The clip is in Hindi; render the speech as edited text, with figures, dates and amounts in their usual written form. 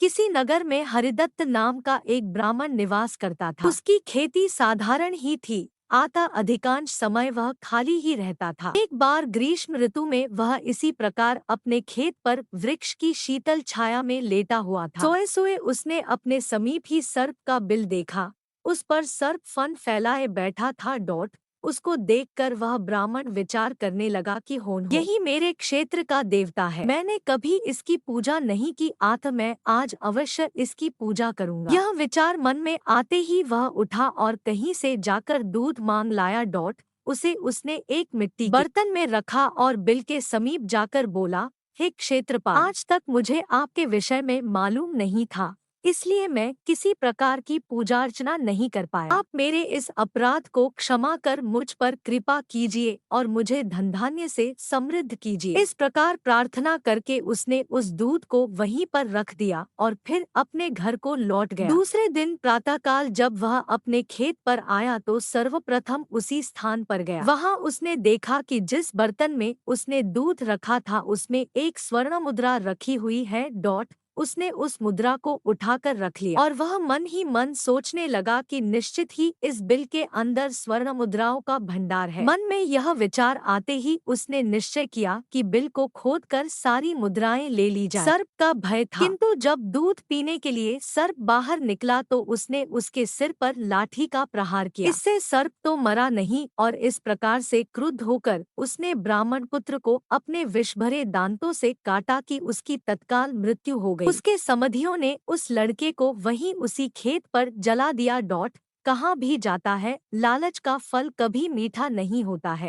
किसी नगर में हरिदत्त नाम का एक ब्राह्मण निवास करता था। उसकी खेती साधारण ही थी, आता अधिकांश समय वह खाली ही रहता था। एक बार ग्रीष्म ऋतु में वह इसी प्रकार अपने खेत पर वृक्ष की शीतल छाया में लेटा हुआ था। सोए सोए उसने अपने समीप ही सर्प का बिल देखा। उस पर सर्प फन फैलाए बैठा था। उसको देखकर वह ब्राह्मण विचार करने लगा कि होन यही मेरे क्षेत्र का देवता है। मैंने कभी इसकी पूजा नहीं की, मैं आज अवश्य इसकी पूजा करूंगा। यह विचार मन में आते ही वह उठा और कहीं से जाकर दूध मांग लाया। उसे उसने एक मिट्टी के बर्तन में रखा और बिल के समीप जाकर बोला, हे क्षेत्रपाल, आज तक मुझे आपके विषय में मालूम नहीं था, इसलिए मैं किसी प्रकार की पूजा अर्चना नहीं कर पाया। आप मेरे इस अपराध को क्षमा कर मुझ पर कृपा कीजिए और मुझे धन धान्य से समृद्ध कीजिए। इस प्रकार प्रार्थना करके उसने उस दूध को वहीं पर रख दिया और फिर अपने घर को लौट गया। दूसरे दिन प्रातःकाल जब वह अपने खेत पर आया तो सर्वप्रथम उसी स्थान पर गया। वहां उसने देखा कि जिस बर्तन में उसने दूध रखा था उसमें एक स्वर्ण मुद्रा रखी हुई है। उसने उस मुद्रा को उठाकर रख लिया और वह मन ही मन सोचने लगा कि निश्चित ही इस बिल के अंदर स्वर्ण मुद्राओं का भंडार है। मन में यह विचार आते ही उसने निश्चय किया कि बिल को खोदकर सारी मुद्राएं ले ली जाए। सर्प का भय था, किंतु जब दूध पीने के लिए सर्प बाहर निकला तो उसने उसके सिर पर लाठी का प्रहार किया। इससे सर्प तो मरा नहीं और इस प्रकार से क्रुद्ध होकर उसने ब्राह्मण पुत्र को अपने विष भरे दांतों से काटा कि उसकी तत्काल मृत्यु हो गई। उसके समधियों ने उस लड़के को वहीं उसी खेत पर जला दिया। कहाँ भी जाता है, लालच का फल कभी मीठा नहीं होता है।